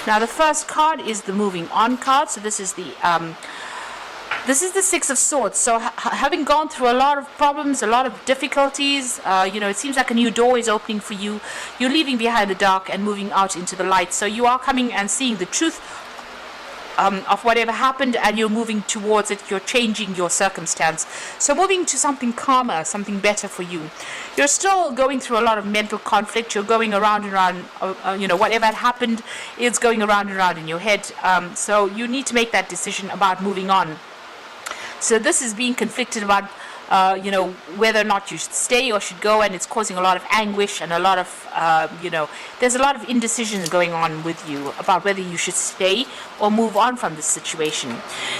Now the first card is the moving on card. So this is the Six of Swords. So having gone through a lot of problems, a lot of difficulties, it seems like a new door is opening for you. You're leaving behind the dark and moving out into the light. So you are coming and seeing the truth of whatever happened, and you're moving towards it. You're changing your circumstance. So moving to something calmer, something better for you. You're still going through a lot of mental conflict. You're going around and around, whatever had happened is going around and around in your head. So you need to make that decision about moving on. So this is being conflicted about, whether or not you should stay or should go, and it's causing a lot of anguish and a lot of, there's a lot of indecision going on with you about whether you should stay or move on from this situation.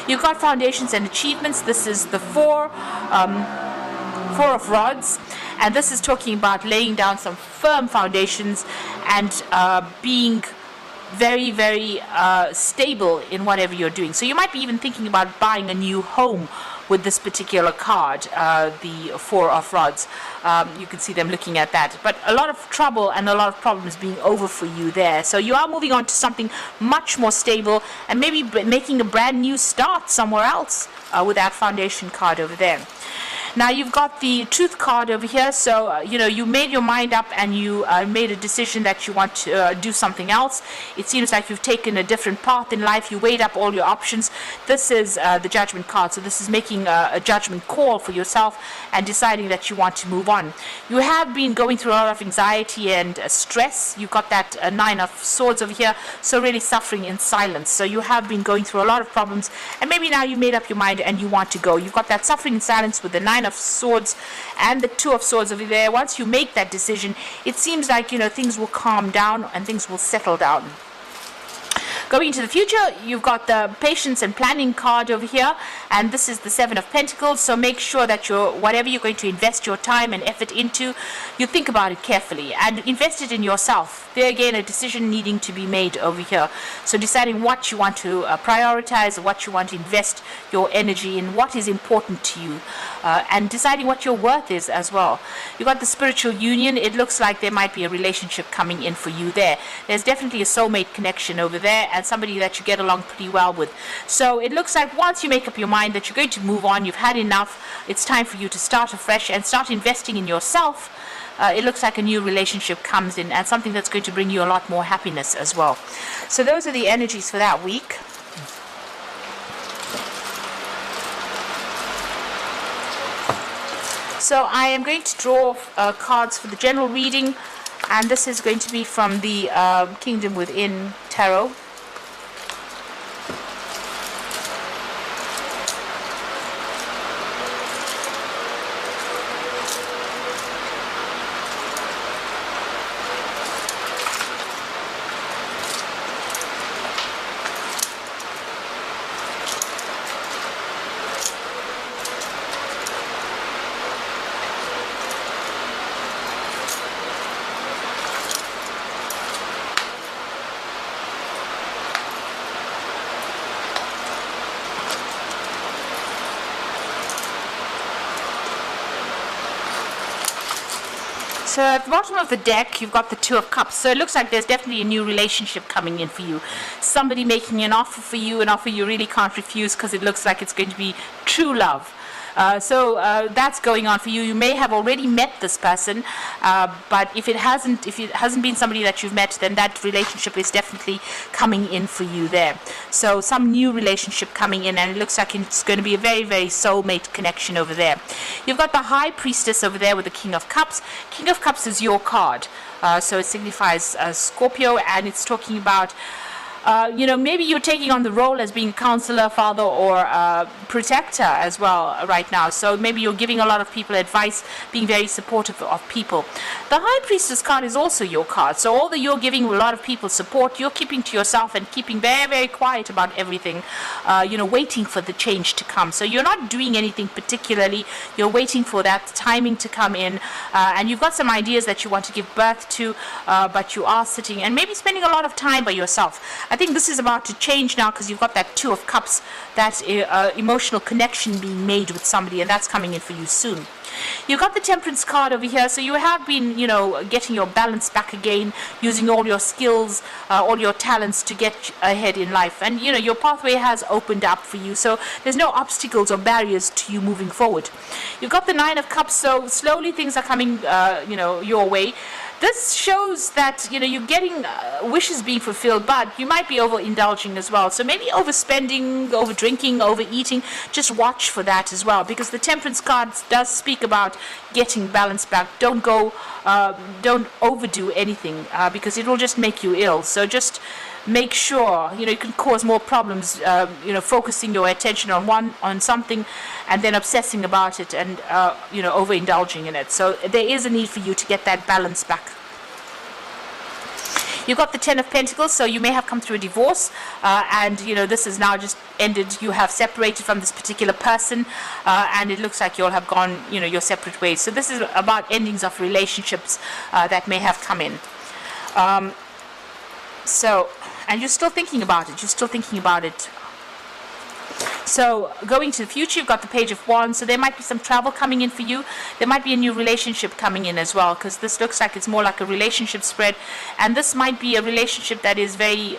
You've got foundations and achievements. This is the Four of Rods, and this is talking about laying down some firm foundations and being very, very stable in whatever you're doing. So you might be even thinking about buying a new home with this particular card, the Four of Rods. You can see them looking at that. But a lot of trouble and a lot of problems being over for you there. So you are moving on to something much more stable and maybe making a brand new start somewhere else with that foundation card over there. Now you've got the Truth card over here. So, you made your mind up and you made a decision that you want to do something else. It seems like you've taken a different path in life. You weighed up all your options. This is the Judgment card. So this is making a judgment call for yourself and deciding that you want to move on. You have been going through a lot of anxiety and stress. You've got that Nine of Swords over here. So really suffering in silence. So you have been going through a lot of problems, and maybe now you made up your mind and you want to go. You've got that suffering in silence with the Nine of Swords and the Two of Swords over there. Once you make that decision, it seems like things will calm down and things will settle down. Going into the future, you've got the Patience and Planning card over here, and this is the Seven of Pentacles. So make sure that whatever you're going to invest your time and effort into, you think about it carefully and invest it in yourself. There again, a decision needing to be made over here. So deciding what you want to prioritize, what you want to invest your energy in, what is important to you, and deciding what your worth is as well. You've got the Spiritual Union. It looks like there might be a relationship coming in for you there. There's definitely a soulmate connection over there, and somebody that you get along pretty well with. So it looks like once you make up your mind that you're going to move on, you've had enough, it's time for you to start afresh and start investing in yourself. It looks like a new relationship comes in, and something that's going to bring you a lot more happiness as well. So those are the energies for that week. So I am going to draw cards for the general reading, and this is going to be from the Kingdom Within Tarot. So at the bottom of the deck, you've got the Two of Cups. So it looks like there's definitely a new relationship coming in for you. Somebody making an offer for you, an offer you really can't refuse, because it looks like it's going to be true love. So that's going on for you. You may have already met this person, but if it hasn't been somebody that you've met, then that relationship is definitely coming in for you there. So some new relationship coming in, and it looks like it's going to be a very, very soulmate connection over there. You've got the High Priestess over there with the King of Cups. King of Cups is your card, so it signifies Scorpio, and it's talking about maybe you're taking on the role as being counselor, father, or protector as well right now. So maybe you're giving a lot of people advice, being very supportive of people. The High Priestess card is also your card. So although you're giving a lot of people support, you're keeping to yourself and keeping very, very quiet about everything, waiting for the change to come. So you're not doing anything particularly. You're waiting for that timing to come in, and you've got some ideas that you want to give birth to, but you are sitting and maybe spending a lot of time by yourself. I think this is about to change now, because you've got that Two of Cups, that emotional connection being made with somebody, and that's coming in for you soon. You've got the Temperance card over here, so you have been, getting your balance back again, using all your skills, all your talents to get ahead in life. And, your pathway has opened up for you, so there's no obstacles or barriers to you moving forward. You've got the Nine of Cups, so slowly things are coming, your way. This shows that, you're getting wishes being fulfilled, but you might be overindulging as well. So maybe overspending, over drinking, overeating. Just watch for that as well, because the Temperance card does speak about getting balance back. Don't overdo anything, because it will just make you ill. So just make sure, it can cause more problems, focusing your attention on something and then obsessing about it and, overindulging in it. So there is a need for you to get that balance back. You've got the Ten of Pentacles, so you may have come through a divorce, and this is now just ended. You have separated from this particular person, and it looks like you all have gone, your separate ways. So this is about endings of relationships that may have come in. And you're still thinking about it. So going to the future, you've got the Page of Wands, so there might be some travel coming in for you. There might be a new relationship coming in as well, because this looks like it's more like a relationship spread, and this might be a relationship that is very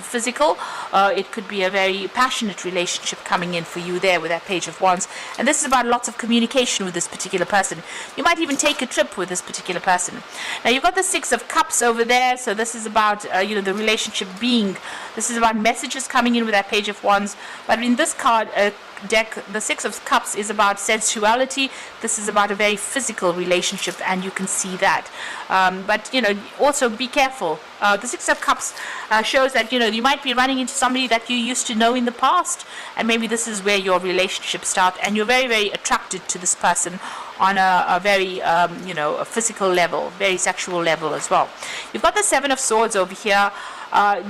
physical. It could be a very passionate relationship coming in for you there with that Page of Wands. And this is about lots of communication with this particular person. You might even take a trip with this particular person. Now you've got the Six of Cups over there, so this is about the relationship being. This is about messages coming in with that Page of Wands. But in this card deck, the Six of Cups is about sensuality. This is about a very physical relationship, and you can see that. But also be careful. The Six of Cups shows that you might be running into somebody that you used to know in the past, and maybe this is where your relationship starts, and you're very, very attracted to this person on a very a physical level, very sexual level as well. You've got the Seven of Swords over here.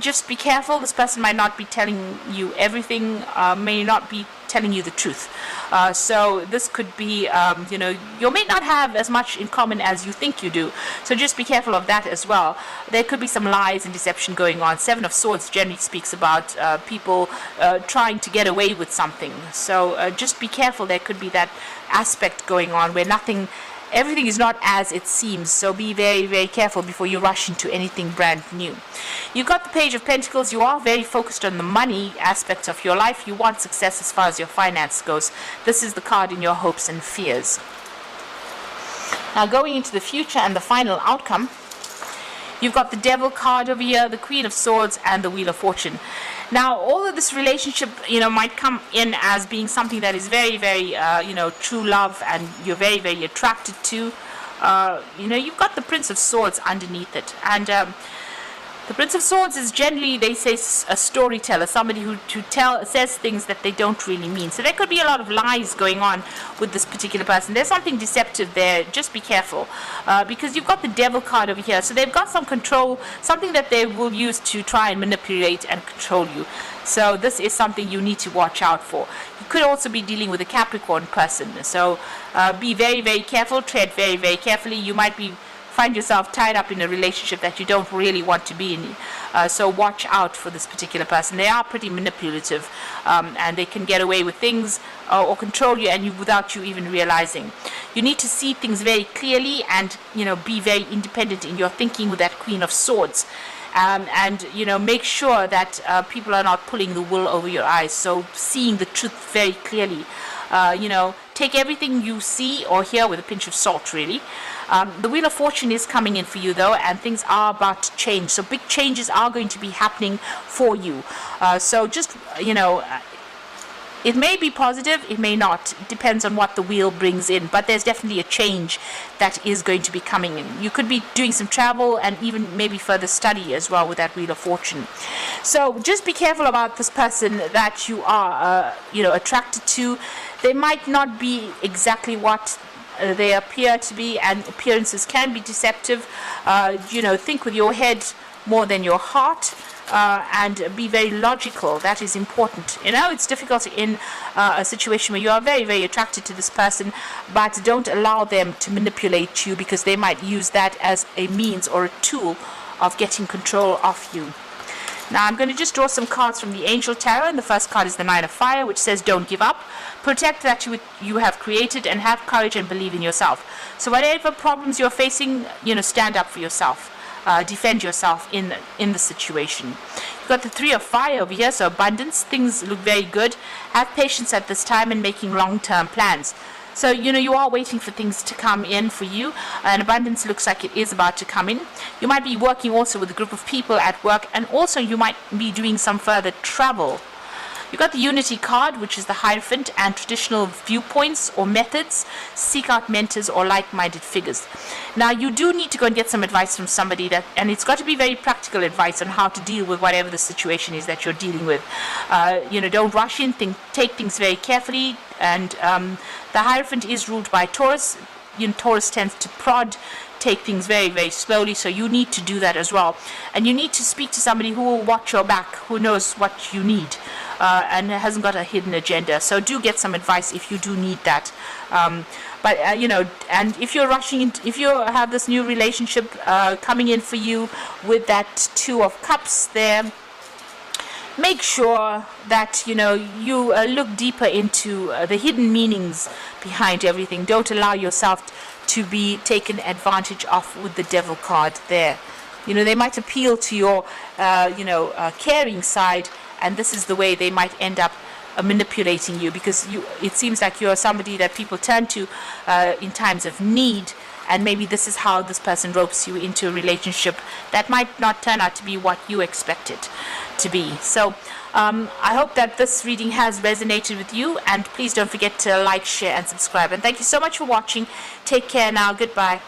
Just be careful. This person might not be telling you everything, may not be telling you the truth. So this could be, you may not have as much in common as you think you do. So just be careful of that as well. There could be some lies and deception going on. Seven of Swords generally speaks about people trying to get away with something. So just be careful. There could be that aspect going on where everything is not as it seems, so be very, very careful before you rush into anything brand new. You've got the Page of Pentacles. You are very focused on the money aspects of your life. You want success as far as your finance goes. This is the card in your hopes and fears. Now going into the future and the final outcome, you've got the Devil card over here, the Queen of Swords, and the Wheel of Fortune. Now, all of this relationship, might come in as being something that is very, very, true love, and you're very, very attracted to. You've got the Prince of Swords underneath it, and the Prince of Swords is generally, they say, a storyteller, somebody who says things that they don't really mean. So there could be a lot of lies going on with this particular person. There's something deceptive there. Just be careful, because you've got the Devil card over here. So they've got some control, something that they will use to try and manipulate and control you. So this is something you need to watch out for. You could also be dealing with a Capricorn person. So be very, very careful. Tread very, very carefully. You might find yourself tied up in a relationship that you don't really want to be in. So watch out for this particular person. They are pretty manipulative, and they can get away with things or control you, and without you even realizing. You need to see things very clearly and be very independent in your thinking with that Queen of Swords. And make sure that people are not pulling the wool over your eyes. So seeing the truth very clearly. Take everything you see or hear with a pinch of salt, really. The Wheel of Fortune is coming in for you, though, and things are about to change. So big changes are going to be happening for you. So just, it may be positive, it may not. It depends on what the wheel brings in. But there's definitely a change that is going to be coming in. You could be doing some travel and even maybe further study as well with that Wheel of Fortune. So just be careful about this person that you are, attracted to. They might not be exactly what they appear to be, and appearances can be deceptive. Think with your head more than your heart. And be very logical. That is important. It's difficult in a situation where you are very, very attracted to this person, but don't allow them to manipulate you, because they might use that as a means or a tool of getting control of you. Now I'm going to just draw some cards from the Angel Tarot, and the first card is the Nine of Fire, which says don't give up, protect that you have created, and have courage and believe in yourself. So whatever problems you're facing, stand up for yourself. Defend yourself in the situation. You've got the Three of Fire over here, so abundance. Things look very good. Have patience at this time and making long-term plans. So, you are waiting for things to come in for you, and abundance looks like it is about to come in. You might be working also with a group of people at work, and also you might be doing some further travel. You've got the Unity card, which is the Hierophant, and traditional viewpoints or methods. Seek out mentors or like-minded figures. Now, you do need to go and get some advice from somebody, and it's got to be very practical advice on how to deal with whatever the situation is that you're dealing with. Don't rush in, take things very carefully, and the Hierophant is ruled by Taurus. Taurus tends to prod, take things very, very slowly, so you need to do that as well. And you need to speak to somebody who will watch your back, who knows what you need, and hasn't got a hidden agenda. So do get some advice if you do need that. And if you're rushing into, if you have this new relationship coming in for you with that Two of Cups there, make sure that you look deeper into the hidden meanings behind everything. Don't allow yourself to be taken advantage of with the Devil card there. They might appeal to your caring side, and this is the way they might end up manipulating you, because it seems like you're somebody that people turn to in times of need, and maybe this is how this person ropes you into a relationship that might not turn out to be what you expect it to be. So I hope that this reading has resonated with you, and please don't forget to like, share and subscribe, and thank you so much for watching. Take care now. Goodbye.